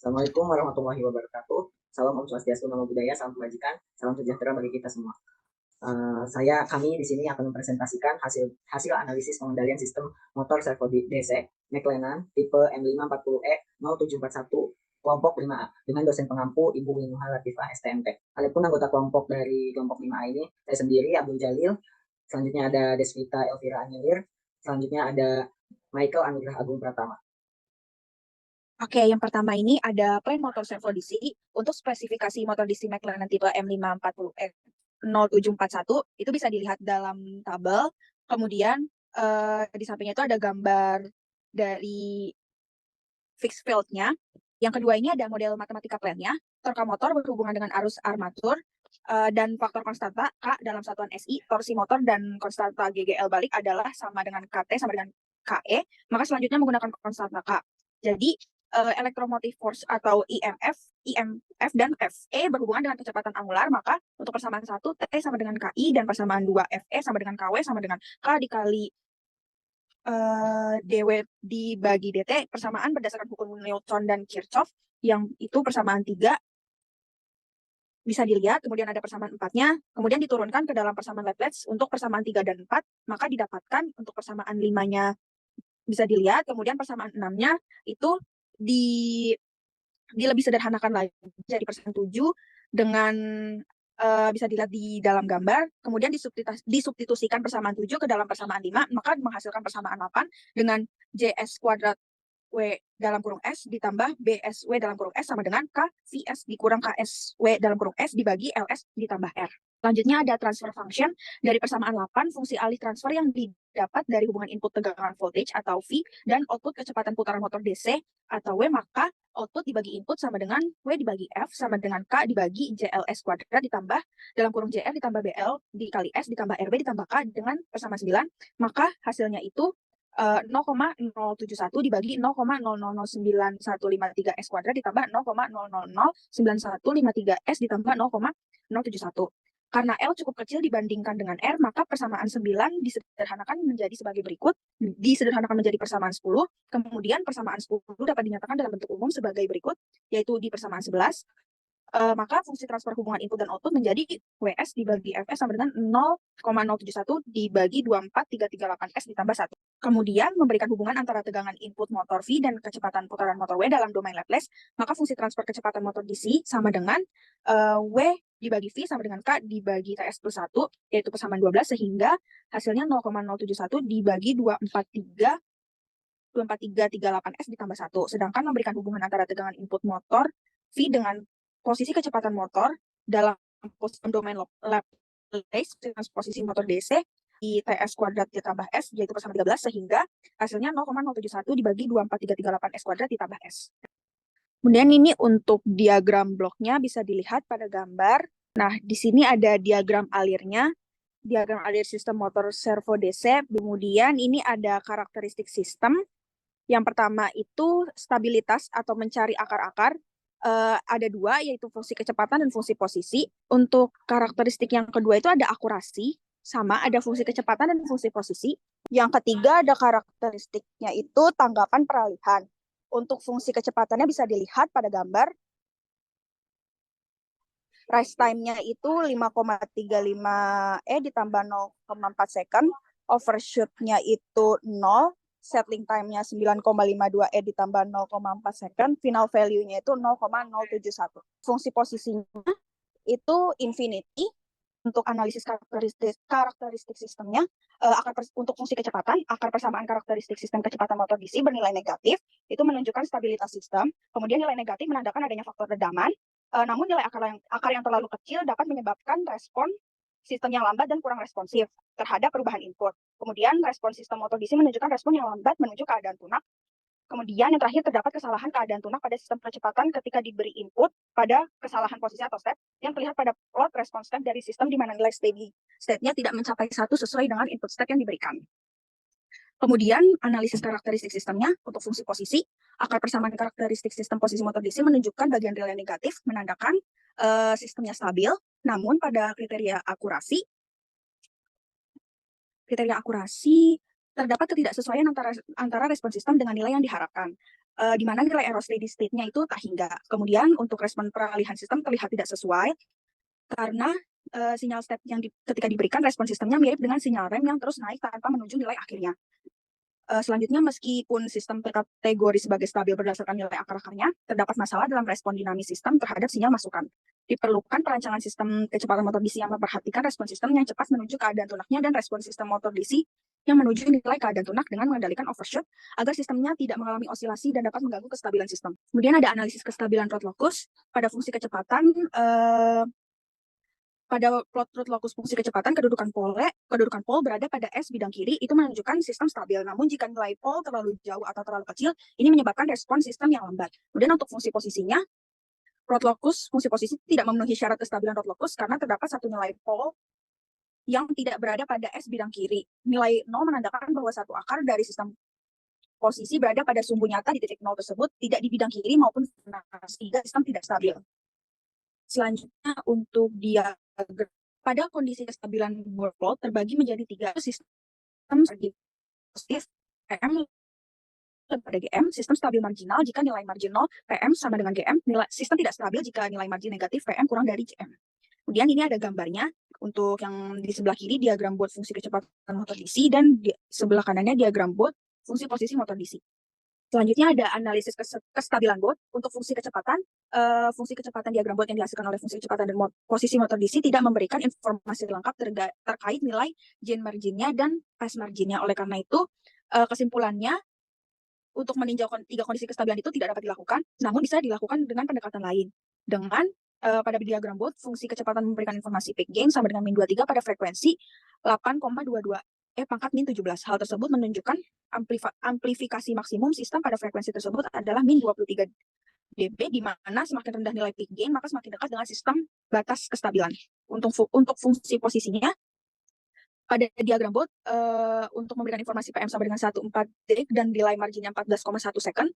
Assalamualaikum warahmatullahi wabarakatuh. Salam Om Swastiastu, Namo Buddhaya, salam kebajikan, salam sejahtera bagi kita semua. Kami di sini akan mempresentasikan hasil hasil analisis pengendalian sistem motor servo DC McLennan tipe M540E 0741 kelompok 5A dengan dosen pengampu Ibu Winuha Latifah STMT. Adapun anggota kelompok dari kelompok 5A ini saya sendiri Abdul Jalil, selanjutnya ada Desvita Elvira Anyelir, selanjutnya ada Michael Anugrah Agung Pratama. Oke, yang pertama ini ada plan motor servo DC. Untuk spesifikasi motor DC McLaren tipe M540E 0741 itu bisa dilihat dalam tabel. Kemudian di sampingnya itu ada gambar dari fixed field-nya. Yang kedua ini ada model matematika plan-nya. Torka motor berhubungan dengan arus armatur dan faktor konstanta K dalam satuan SI, torsi motor dan konstanta GGL balik adalah sama dengan KT sama dengan KE. Maka selanjutnya menggunakan konstanta K. Jadi electromotive force atau IMF dan FE berhubungan dengan kecepatan angular, maka untuk persamaan 1 T sama dengan KI dan persamaan 2 FE sama dengan KW sama dengan K dikali dW dibagi dt, persamaan berdasarkan hukum Newton dan Kirchhoff, yang itu persamaan 3 bisa dilihat, kemudian ada persamaan 4-nya, kemudian diturunkan ke dalam persamaan Laplace untuk persamaan 3 dan 4, maka didapatkan untuk persamaan 5-nya bisa dilihat, kemudian persamaan 6-nya itu lebih sederhanakan lagi jadi persamaan 7 dengan bisa dilihat di dalam gambar, kemudian disubstitusikan persamaan 7 ke dalam persamaan 5, maka menghasilkan persamaan 8 dengan JS kuadrat W dalam kurung S ditambah BSW dalam kurung S sama dengan K VS dikurang KSW dalam kurung S dibagi LS ditambah R. Selanjutnya ada transfer function dari persamaan 8, fungsi alih transfer yang didapat dari hubungan input tegangan voltage atau V dan output kecepatan putaran motor DC atau W, maka output dibagi input sama dengan W dibagi F sama dengan K dibagi JLS kuadrat ditambah dalam kurung JR ditambah BL dikali S ditambah RB ditambah K dengan persamaan 9, maka hasilnya itu 0,071 dibagi 0,000913 S kuadrat ditambah 0,0009153 S ditambah 0,071. Karena L cukup kecil dibandingkan dengan R, maka persamaan 9 disederhanakan menjadi sebagai berikut. Disederhanakan menjadi persamaan 10, kemudian persamaan 10 dapat dinyatakan dalam bentuk umum sebagai berikut, yaitu di persamaan 11. Maka fungsi transfer hubungan input dan output menjadi WS dibagi FS sama dengan 0,071 dibagi 24338 S ditambah 1. Kemudian memberikan hubungan antara tegangan input motor V dan kecepatan putaran motor W dalam domain Laplace, maka fungsi transfer kecepatan motor DC sama dengan W dibagi V sama dengan K dibagi TS plus 1, yaitu persamaan 12, sehingga hasilnya 0,071 dibagi 24338 S ditambah 1. Sedangkan memberikan hubungan antara tegangan input motor V dengan posisi kecepatan motor dalam domain Laplace dengan posisi motor DC di TS kuadrat ditambah S, yaitu persamaan 13, sehingga hasilnya 0,071 dibagi 24338 S kuadrat ditambah S. Kemudian ini untuk diagram bloknya bisa dilihat pada gambar. Nah, di sini ada diagram alirnya, diagram alir sistem motor servo DC. Kemudian ini ada karakteristik sistem. Yang pertama itu stabilitas atau mencari akar-akar. Ada dua, yaitu fungsi kecepatan dan fungsi posisi. Untuk karakteristik yang kedua itu ada akurasi, sama ada fungsi kecepatan dan fungsi posisi. Yang ketiga ada karakteristiknya itu tanggapan peralihan. Untuk fungsi kecepatannya bisa dilihat pada gambar. Rise time-nya itu 5,35 ditambah 0,4 second. Overshoot-nya itu 0. Settling time-nya 9,52 ditambah 0,4 second, final value-nya itu 0,071. Fungsi posisinya itu infinity. Untuk analisis karakteristik sistemnya, untuk fungsi kecepatan, akar persamaan karakteristik sistem kecepatan motor DC bernilai negatif, itu menunjukkan stabilitas sistem. Kemudian nilai negatif menandakan adanya faktor redaman, namun nilai akar yang terlalu kecil dapat menyebabkan respon sistem yang lambat dan kurang responsif terhadap perubahan input. Kemudian respon sistem motor DC menunjukkan respon yang lambat menuju keadaan tunak. Kemudian yang terakhir terdapat kesalahan keadaan tunak pada sistem kecepatan ketika diberi input pada kesalahan posisi atau step yang terlihat pada plot respon step dari sistem di mana nilai steady state-nya tidak mencapai 1 sesuai dengan input step yang diberikan. Kemudian analisis karakteristik sistemnya untuk fungsi posisi, akar persamaan karakteristik sistem posisi motor DC menunjukkan bagian real yang negatif, menandakan sistemnya stabil. Namun pada kriteria akurasi terdapat ketidaksesuaian antara respon sistem dengan nilai yang diharapkan. di mana nilai error steady state-nya itu tak hingga. Kemudian untuk respon peralihan sistem terlihat tidak sesuai karena sinyal step yang ketika diberikan respon sistemnya mirip dengan sinyal rem yang terus naik tanpa menuju nilai akhirnya. Selanjutnya, meskipun sistem terkategori sebagai stabil berdasarkan nilai akar-akarnya, terdapat masalah dalam respon dinamis sistem terhadap sinyal masukan. Diperlukan perancangan sistem kecepatan motor DC yang memperhatikan respon sistem yang cepat menuju keadaan tunaknya dan respon sistem motor DC yang menuju nilai keadaan tunak dengan mengendalikan overshoot agar sistemnya tidak mengalami osilasi dan dapat mengganggu kestabilan sistem. Kemudian ada analisis kestabilan Rod locus pada fungsi kecepatan. Pada plot Rod locus fungsi kecepatan, kedudukan pole berada pada S bidang kiri itu menunjukkan sistem stabil. Namun jika nilai pole terlalu jauh atau terlalu kecil, ini menyebabkan respon sistem yang lambat. Kemudian untuk fungsi posisinya, Rod locus fungsi posisi tidak memenuhi syarat kestabilan Rod locus karena terdapat satu nilai pole yang tidak berada pada S bidang kiri. Nilai 0 menandakan bahwa satu akar dari sistem posisi berada pada sumbu nyata di titik 0 tersebut, tidak di bidang kiri maupun sehingga sistem tidak stabil. Selanjutnya untuk diagram pada kondisi kestabilan pole terbagi menjadi 3 sistem positif PM pada GM, sistem stabil marginal jika nilai margin 0 PM sama dengan GM, sistem tidak stabil jika nilai margin negatif PM kurang dari GM. Kemudian ini ada gambarnya untuk yang di sebelah kiri diagram buat fungsi kecepatan motor DC dan di sebelah kanannya diagram buat fungsi posisi motor DC. Selanjutnya ada analisis kestabilan bot untuk fungsi kecepatan. Fungsi kecepatan diagram bot yang dihasilkan oleh fungsi kecepatan dan posisi motor DC tidak memberikan informasi lengkap terkait nilai gain marginnya dan pass marginnya. Oleh karena itu, kesimpulannya untuk meninjau 3 kondisi kestabilan itu tidak dapat dilakukan, namun bisa dilakukan dengan pendekatan lain. Dengan pada diagram bot, fungsi kecepatan memberikan informasi peak gain sama dengan min 23 pada frekuensi 8,22 pangkat min 17. Hal tersebut menunjukkan amplifikasi maksimum sistem pada frekuensi tersebut adalah min 23 dB, di mana semakin rendah nilai peak gain, maka semakin dekat dengan sistem batas kestabilan. Untuk fungsi posisinya, pada diagram bot, untuk memberikan informasi PM sama dengan 1,4 detik dan nilai marginnya 14,1 second,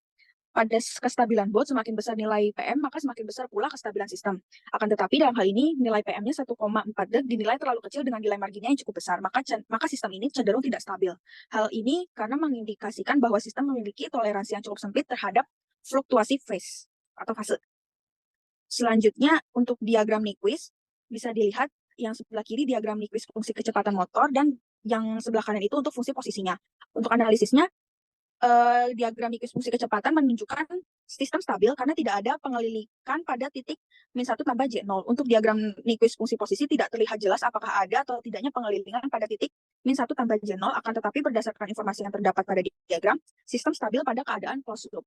pada kestabilan bot semakin besar nilai PM, maka semakin besar pula kestabilan sistem. Akan tetapi dalam hal ini nilai PM-nya 1,4 detik dinilai terlalu kecil dengan nilai marginnya yang cukup besar, maka sistem ini cenderung tidak stabil. Hal ini karena mengindikasikan bahwa sistem memiliki toleransi yang cukup sempit terhadap fluktuasi phase atau fase. Selanjutnya untuk diagram Nyquist bisa dilihat yang sebelah kiri diagram Nyquist fungsi kecepatan motor dan yang sebelah kanan itu untuk fungsi posisinya. Untuk analisisnya, diagram Nyquist fungsi kecepatan menunjukkan sistem stabil karena tidak ada pengelilikan pada titik min 1 tambah J0. Untuk diagram Nyquist fungsi posisi tidak terlihat jelas apakah ada atau tidaknya pengelilingan pada titik min 1 tambah J0, akan tetapi berdasarkan informasi yang terdapat pada diagram, sistem stabil pada keadaan closed loop.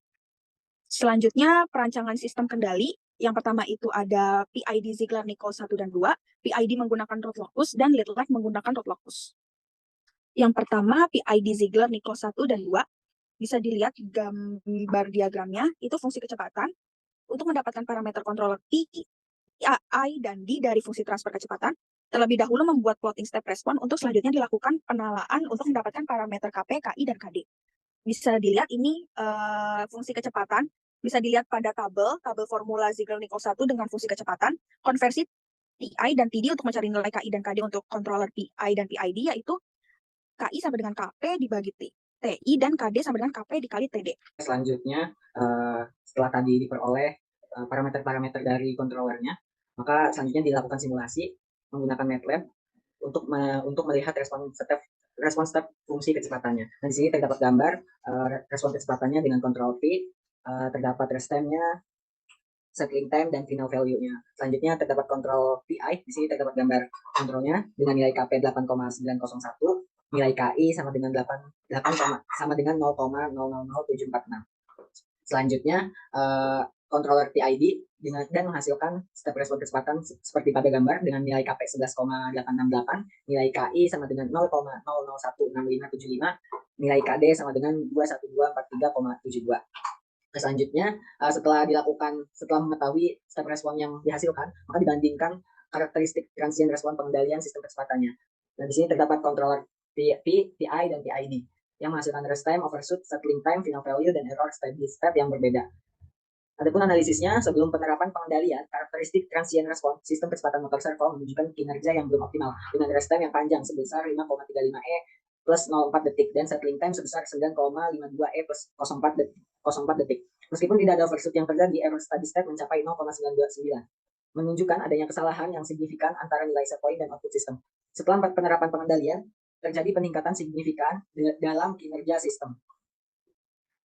Selanjutnya, perancangan sistem kendali. Yang pertama itu ada PID Ziegler-Nichols 1 dan 2, PID menggunakan Rod locus, dan lead lag menggunakan Rod locus. Yang pertama, PID Ziegler-Nichols 1 dan 2, bisa dilihat gambar diagramnya, itu fungsi kecepatan. Untuk mendapatkan parameter controller P, I, dan D dari fungsi transfer kecepatan, terlebih dahulu membuat plotting step response untuk selanjutnya dilakukan penalaan untuk mendapatkan parameter KP, KI, dan KD. Bisa dilihat ini fungsi kecepatan, bisa dilihat pada tabel formula Ziegler-Nichols 1 dengan fungsi kecepatan, konversi TI dan TD untuk mencari nilai KI dan KD untuk controller PI dan PID, yaitu KI sama dengan KP dibagi TI dan KD sama dengan KP dikali TD. Selanjutnya, setelah tadi diperoleh parameter-parameter dari controllernya, maka selanjutnya dilakukan simulasi menggunakan MATLAB untuk melihat respon step fungsi kecepatannya. Nah, di sini terdapat gambar respon kecepatannya dengan control P, terdapat rest time-nya, settling time, dan final value-nya. Selanjutnya terdapat control PI, di sini terdapat gambar kontrolnya dengan nilai KP 8,901, nilai KI sama dengan 8 sama dengan 0,000746. Selanjutnya controller PID dan menghasilkan step respon kecepatan seperti pada gambar dengan nilai KP 11,868, nilai KI sama dengan 0,00016575, nilai KD sama dengan 21243,72. Selanjutnya setelah mengetahui step respon yang dihasilkan, maka dibandingkan karakteristik transient respon pengendalian sistem kecepatannya. Nah, di sini terdapat controller PI dan PID yang menghasilkan rest time, overshoot, settling time, final value, dan error steady state yang berbeda. Adapun analisisnya, sebelum penerapan pengendalian, karakteristik transient respon sistem kecepatan motor servo menunjukkan kinerja yang belum optimal dengan rest time yang panjang sebesar 5,35 plus 0,4 detik dan settling time sebesar 9,52 plus 0,4 0,04 detik. Meskipun tidak ada overshoot yang terjadi, error steady state mencapai 0,929, menunjukkan adanya kesalahan yang signifikan antara nilai set point dan output sistem. Setelah penerapan pengendalian, terjadi peningkatan signifikan dalam kinerja sistem.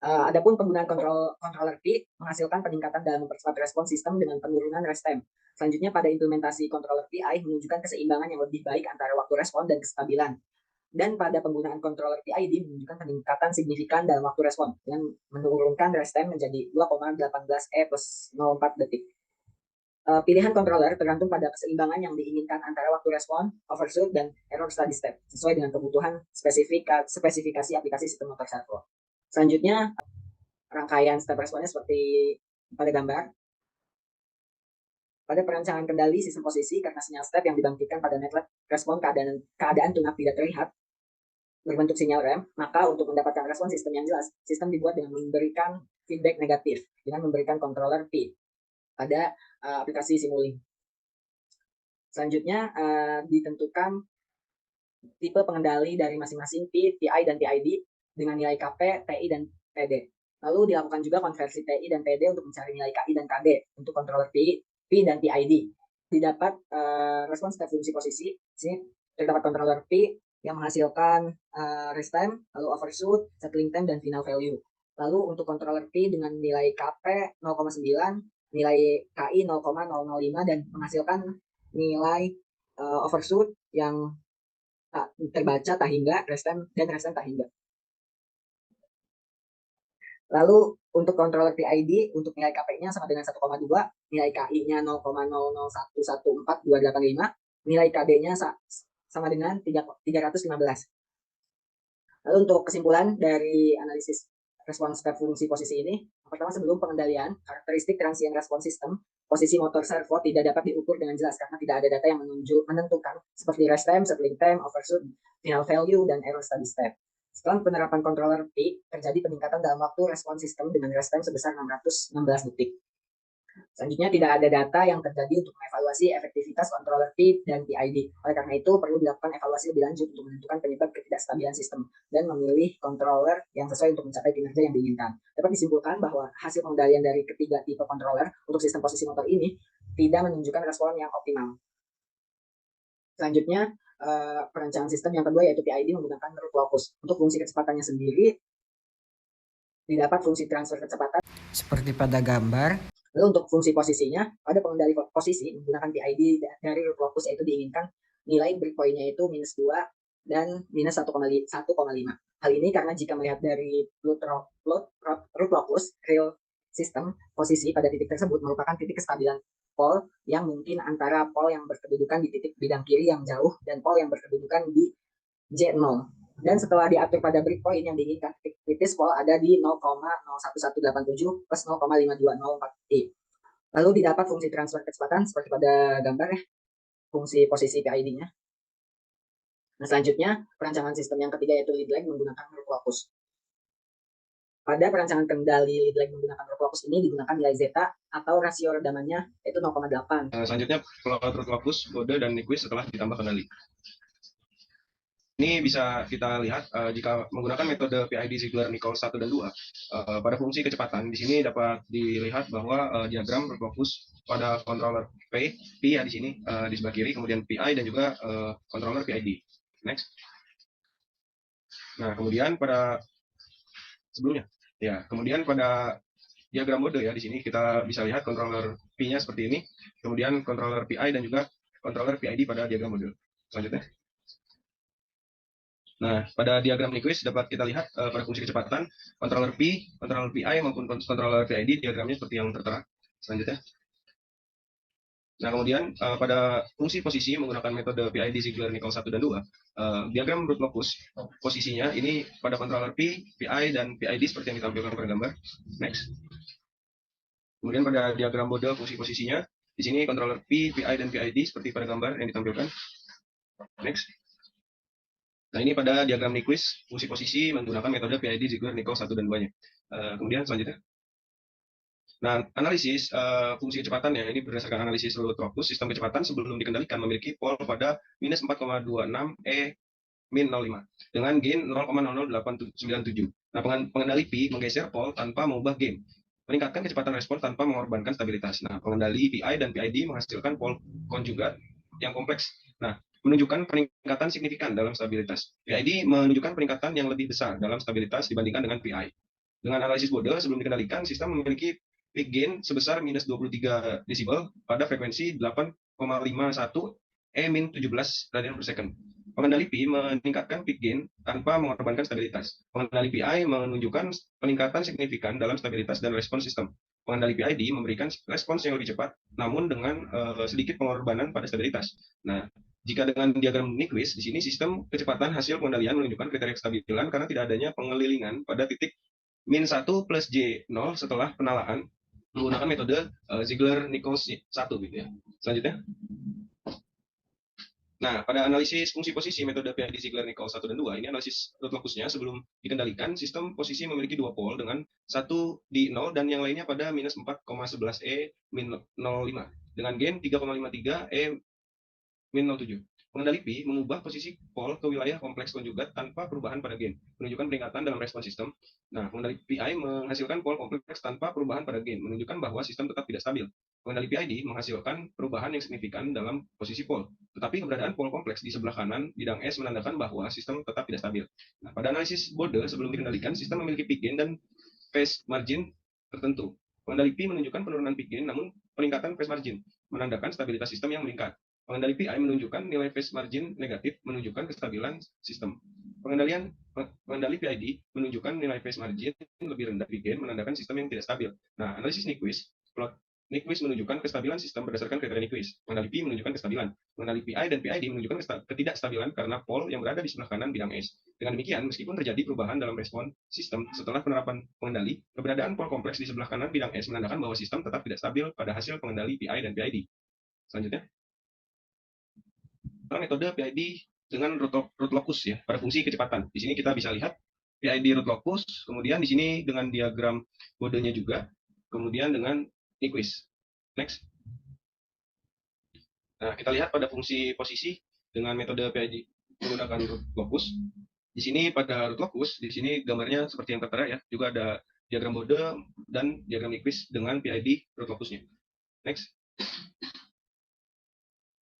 Adapun penggunaan controller P menghasilkan peningkatan dalam mempercepat respons sistem dengan penurunan rest time. Selanjutnya, pada implementasi controller PI menunjukkan keseimbangan yang lebih baik antara waktu respon dan kestabilan. Dan pada penggunaan controller PID menunjukkan peningkatan signifikan dalam waktu respon dengan menurunkan rest time menjadi 2,18 E plus 0,4 detik. Pilihan controller tergantung pada keseimbangan yang diinginkan antara waktu respon, overshoot, dan error steady state sesuai dengan kebutuhan spesifikasi aplikasi sistem motor servo. Selanjutnya, rangkaian step responnya seperti pada gambar. Pada perancangan kendali sistem posisi, karena sinyal step yang dibangkitkan pada netled respon keadaan tunap tidak terlihat berbentuk sinyal rem, maka untuk mendapatkan respon sistem yang jelas, sistem dibuat dengan memberikan feedback negatif dengan memberikan controller P pada aplikasi Simulink. Selanjutnya, ditentukan tipe pengendali dari masing-masing P, PI, dan PID dengan nilai KP, TI, dan TD. Lalu dilakukan juga konversi TI dan TD untuk mencari nilai KI dan KD untuk controller P dan PID. Didapat respon step fungsi posisi. Sini terdapat controller P yang menghasilkan rest time, lalu overshoot, settling time, dan final value. Lalu untuk controller P dengan nilai KP 0,9, nilai KI 0,005, dan menghasilkan nilai overshoot yang terbaca tak hingga, rest time tak hingga. Lalu untuk controller PID, untuk nilai KP-nya sama dengan 1,2, nilai KI-nya 0,0114285, nilai KD-nya sama dengan 315. Lalu untuk kesimpulan dari analisis respons step fungsi posisi ini, pertama, sebelum pengendalian, karakteristik transient respons sistem posisi motor servo tidak dapat diukur dengan jelas karena tidak ada data yang menentukan seperti rest time, settling time, overshoot, final value, dan error steady state. Setelah penerapan controller P, terjadi peningkatan dalam waktu respon sistem dengan rest time sebesar 616 detik. Selanjutnya, tidak ada data yang terjadi untuk mengevaluasi efektivitas controller P dan PID. Oleh karena itu, perlu dilakukan evaluasi lebih lanjut untuk menentukan penyebab ketidakstabilan sistem dan memilih controller yang sesuai untuk mencapai kinerja yang diinginkan. Dapat disimpulkan bahwa hasil pengendalian dari ketiga tipe controller untuk sistem posisi motor ini tidak menunjukkan respon yang optimal. Selanjutnya, perancangan sistem yang kedua yaitu PID menggunakan root locus. Untuk fungsi kecepatannya sendiri, didapat fungsi transfer kecepatan seperti pada gambar. Lalu untuk fungsi posisinya, pada pengendali posisi menggunakan PID dari root locus yaitu diinginkan nilai breakpoint-nya itu minus 2 dan minus 1,5. Hal ini karena jika melihat dari root locus, real system posisi pada titik tersebut merupakan titik kestabilan pole yang mungkin antara pole yang berkedudukan di titik bidang kiri yang jauh dan pole yang berkedudukan di J0. Dan setelah diatur pada breakpoint yang diinginkan, titik kritis pole ada di 0,01187 plus 0,5204 T. Lalu didapat fungsi transfer kecepatan seperti pada gambar ya, fungsi posisi PID-nya. Nah, selanjutnya perancangan sistem yang ketiga yaitu lead lag menggunakan root locus. Pada perancangan kendali lead lag menggunakan root locus ini digunakan nilai zeta atau rasio redamannya yaitu 0,8. Selanjutnya plot root locus, kode, dan Nyquist setelah ditambah kendali. Ini bisa kita lihat jika menggunakan metode PID Ziegler-Nichols 1 dan 2 pada fungsi kecepatan. Di sini dapat dilihat bahwa diagram root locus pada controller P ya di sini di sebelah kiri, kemudian PI dan juga controller PID. Next. Nah, kemudian pada sebelumnya ya, kemudian pada diagram mode ya di sini kita bisa lihat controller P-nya seperti ini, kemudian controller PI dan juga controller PID pada diagram mode. Selanjutnya. Nah, pada diagram Nyquist dapat kita lihat pada fungsi kecepatan, controller P, controller PI maupun controller PID diagramnya seperti yang tertera. Selanjutnya. Nah, kemudian pada fungsi posisi menggunakan metode PID Ziegler-Nichols 1 dan 2, diagram root locus posisinya ini pada controller P, PI, dan PID seperti yang ditampilkan pada gambar. Next. Kemudian pada diagram mode fungsi posisinya, di sini controller P, PI, dan PID seperti pada gambar yang ditampilkan. Next. Nah, ini pada diagram Nyquist fungsi posisi menggunakan metode PID Ziegler-Nichols 1 dan 2-nya. Kemudian selanjutnya. Nah, analisis fungsi kecepatan ya, ini berdasarkan analisis root locus, sistem kecepatan sebelum dikendalikan memiliki pole pada minus 4,26 E min 0,5 dengan gain 0,000897. Nah, pengendali Pi menggeser pol tanpa mengubah gain, meningkatkan kecepatan respon tanpa mengorbankan stabilitas. Nah, pengendali PI dan PID menghasilkan pol konjugat yang kompleks. Nah, menunjukkan peningkatan signifikan dalam stabilitas. PID menunjukkan peningkatan yang lebih besar dalam stabilitas dibandingkan dengan PI. Dengan analisis Bode sebelum dikendalikan, sistem memiliki peak gain sebesar minus 23 desibel pada frekuensi 8,51 E-17 radian per second. Pengendali Pi meningkatkan peak gain tanpa mengorbankan stabilitas. Pengendali PI menunjukkan peningkatan signifikan dalam stabilitas dan respons sistem. Pengendali PID memberikan respons yang lebih cepat, namun dengan sedikit pengorbanan pada stabilitas. Nah, jika dengan diagram Nyquist, di sini sistem kecepatan hasil pengendalian menunjukkan kriteria kestabilan karena tidak adanya pengelilingan pada titik min 1 plus J0 setelah penalaan menggunakan metode Ziegler-Nichols 1 gitu ya. Selanjutnya. Nah, pada analisis fungsi posisi metode PID Ziegler-Nichols 1 dan 2, ini analisis root locusnya sebelum dikendalikan, sistem posisi memiliki dua pol dengan satu di 0 dan yang lainnya pada minus 4,11 E min 0,5 dengan gain 3,53 E min 0,7. Pengendali Pi mengubah posisi pol ke wilayah kompleks konjugat tanpa perubahan pada gain, menunjukkan peningkatan dalam respons sistem. Nah, pengendali PI menghasilkan pol kompleks tanpa perubahan pada gain, menunjukkan bahwa sistem tetap tidak stabil. Pengendali PID menghasilkan perubahan yang signifikan dalam posisi pol, tetapi keberadaan pol kompleks di sebelah kanan bidang S menandakan bahwa sistem tetap tidak stabil. Nah, pada analisis Bode sebelum dikendalikan, sistem memiliki peak gain dan phase margin tertentu. Pengendali Pi menunjukkan penurunan peak gain, namun peningkatan phase margin menandakan stabilitas sistem yang meningkat. Pengendali PI menunjukkan nilai phase margin negatif menunjukkan kestabilan sistem. Pengendali PID menunjukkan nilai phase margin lebih rendah peak gain menandakan sistem yang tidak stabil. Nah, analisis Nyquist, plot Nyquist menunjukkan kestabilan sistem berdasarkan kriteria Nyquist. Pengendali Pi menunjukkan kestabilan. Pengendali PI dan PID menunjukkan ketidakstabilan karena pol yang berada di sebelah kanan bidang S. Dengan demikian, meskipun terjadi perubahan dalam respon sistem setelah penerapan pengendali, keberadaan pol kompleks di sebelah kanan bidang S menandakan bahwa sistem tetap tidak stabil pada hasil pengendali PI dan PID. Selanjutnya. Metode PID dengan root locus ya pada fungsi kecepatan. Di sini kita bisa lihat PID root locus, kemudian di sini dengan diagram Bodenya juga, kemudian dengan Nyquist. Next. Nah, kita lihat pada fungsi posisi dengan metode PID menggunakan root locus. Di sini pada root locus, di sini gambarnya seperti yang tertera ya, juga ada diagram Bode dan diagram Nyquist dengan PID root locusnya. Next.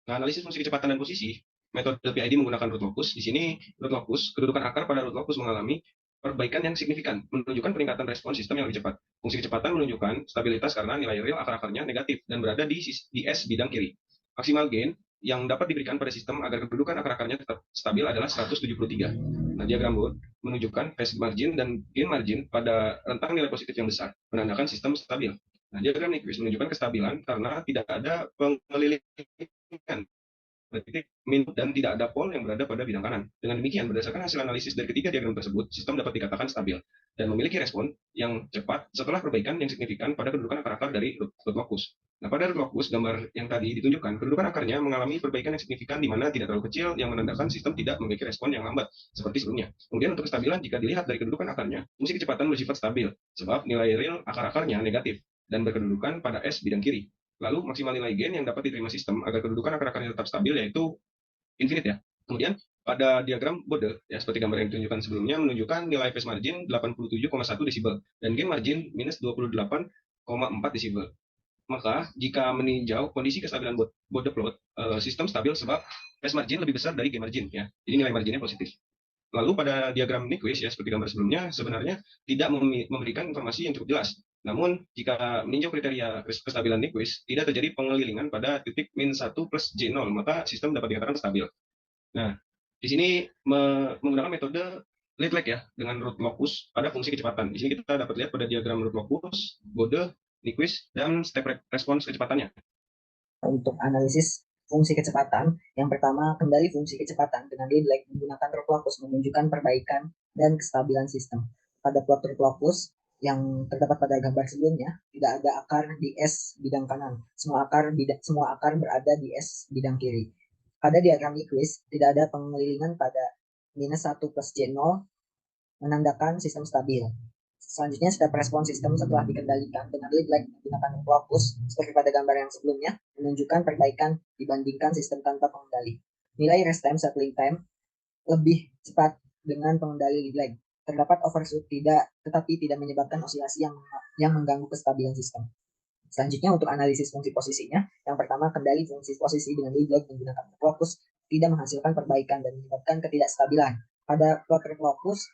Nah, analisis fungsi kecepatan dan posisi, metode PID menggunakan root locus. Di sini root locus, kedudukan akar pada root locus mengalami perbaikan yang signifikan, menunjukkan peningkatan respons sistem yang lebih cepat. Fungsi kecepatan menunjukkan stabilitas karena nilai real akar-akarnya negatif dan berada di S bidang kiri. Maksimal gain yang dapat diberikan pada sistem agar kedudukan akar-akarnya tetap stabil adalah 173. Nah, diagram Bode menunjukkan phase margin dan gain margin pada rentang nilai positif yang besar, menandakan sistem stabil. Nah, diagram Nyquist menunjukkan kestabilan karena tidak ada pengelilingan titik min dan tidak ada pol yang berada pada bidang kanan. Dengan demikian, berdasarkan hasil analisis dari ketiga diagram tersebut, sistem dapat dikatakan stabil dan memiliki respon yang cepat setelah perbaikan yang signifikan pada kedudukan akar-akar dari root locus. Nah, pada root locus, gambar yang tadi ditunjukkan, kedudukan akarnya mengalami perbaikan yang signifikan di mana tidak terlalu kecil yang menandakan sistem tidak memiliki respon yang lambat seperti sebelumnya. Kemudian untuk kestabilan, jika dilihat dari kedudukan akarnya, fungsi kecepatan bersifat stabil sebab nilai real akar-akarnya negatif dan berkedudukan pada S bidang kiri. Lalu maksimal nilai gain yang dapat diterima sistem agar kedudukan akar-akarnya tetap stabil yaitu infinite ya. Kemudian pada diagram Bode ya seperti gambar yang ditunjukkan sebelumnya menunjukkan nilai phase margin 87,1 desibel dan gain margin minus 28,4 desibel. Maka jika meninjau kondisi kestabilan Bode plot, sistem stabil sebab phase margin lebih besar dari gain margin ya. Jadi nilai marginnya positif. Lalu pada diagram Nyquist ya seperti gambar sebelumnya sebenarnya tidak memberikan informasi yang cukup jelas. Namun, jika meninjau kriteria kestabilan Nyquist, tidak terjadi pengelilingan pada titik min 1 plus J0, maka sistem dapat dikatakan stabil. Nah, di sini menggunakan metode lead lag ya, dengan root locus pada fungsi kecepatan. Di sini kita dapat lihat pada diagram root locus, Bode, Nyquist, dan step respons kecepatannya. Untuk analisis fungsi kecepatan, yang pertama, kendali fungsi kecepatan dengan lead lag menggunakan root locus menunjukkan perbaikan dan kestabilan sistem. Pada plot root locus, yang terdapat pada gambar sebelumnya, tidak ada akar di S bidang kanan. Semua akar berada di S bidang kiri. Pada diagram Nyquist, tidak ada pengelilingan pada minus 1 plus J0 menandakan sistem stabil. Selanjutnya, step respon sistem setelah dikendalikan dengan lead lag menggunakan locus seperti pada gambar yang sebelumnya, menunjukkan perbaikan dibandingkan sistem tanpa pengendali. Nilai rest time, settling time lebih cepat dengan pengendali lead lag. Terdapat overshoot tetapi tidak menyebabkan osilasi yang mengganggu kestabilan sistem. Selanjutnya untuk analisis fungsi posisinya, yang pertama kendali fungsi posisi dengan lead lag menggunakan reflocus tidak menghasilkan perbaikan dan menyebabkan ketidakstabilan. Pada plot reflocus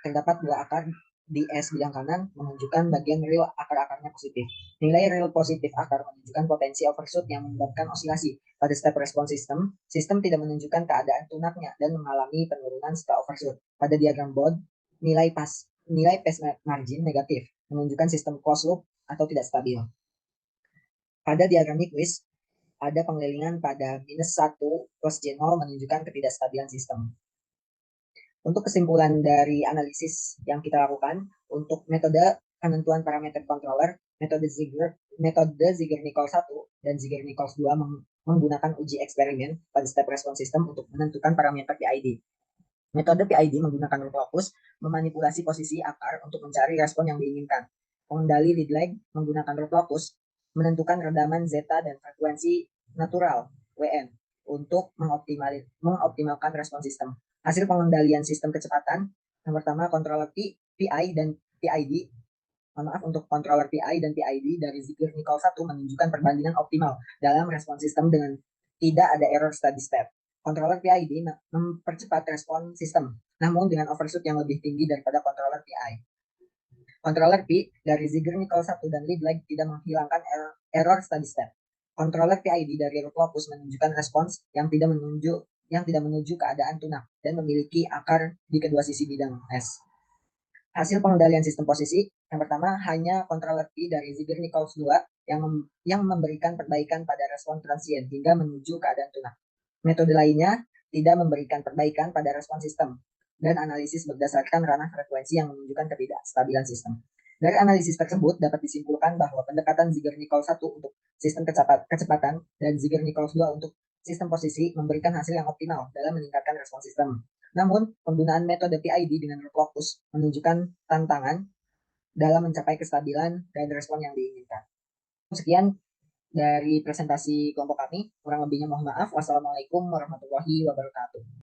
terdapat dua akar di S bidang kanan menunjukkan bagian real akar-akarnya positif. Nilai real positif akar menunjukkan potensi overshoot yang menyebabkan osilasi. Pada step respon sistem tidak menunjukkan keadaan tunaknya dan mengalami penurunan setelah overshoot. Pada diagram Bode, nilai phase margin negatif menunjukkan sistem closed loop atau tidak stabil. Pada diagram Nyquist, ada pengelilingan pada -1 plus J0 menunjukkan ketidakstabilan sistem. Untuk kesimpulan dari analisis yang kita lakukan, untuk metode penentuan parameter controller, metode Ziegler-Nichols 1 dan Ziegler-Nichols 2 menggunakan uji eksperimen pada step response system untuk menentukan parameter PID. Metode PID menggunakan reflocus memanipulasi posisi akar untuk mencari respon yang diinginkan. Pengendali lead lag menggunakan reflocus menentukan redaman zeta dan frekuensi natural WN untuk mengoptimalkan respon sistem. Hasil pengendalian sistem kecepatan, yang pertama controller PI dan PID, untuk controller PI dan PID dari Ziegler-Nichols 1 menunjukkan perbandingan optimal dalam respon sistem dengan tidak ada error steady state. Controller PID mempercepat respon sistem, namun dengan overshoot yang lebih tinggi daripada controller PI. Controller P dari Ziegler-Nichols 1 dan lead lag tidak menghilangkan error steady state. Controller PID dari reflocus menunjukkan respons yang tidak menuju keadaan tunak dan memiliki akar di kedua sisi bidang S. Hasil pengendalian sistem posisi, yang pertama hanya controller P dari Ziegler-Nichols 2 yang memberikan perbaikan pada respon transient hingga menuju keadaan tunak. Metode lainnya tidak memberikan perbaikan pada respon sistem dan analisis berdasarkan ranah frekuensi yang menunjukkan ketidakstabilan sistem. Dari analisis tersebut dapat disimpulkan bahwa pendekatan Ziegler-Nichols 1 untuk sistem kecepatan dan Ziegler-Nichols 2 untuk sistem posisi memberikan hasil yang optimal dalam meningkatkan respon sistem. Namun, penggunaan metode PID dengan reflocus menunjukkan tantangan dalam mencapai kestabilan dan respon yang diinginkan. Sekian dari presentasi kelompok kami. Kurang lebihnya mohon maaf. Wassalamualaikum warahmatullahi wabarakatuh.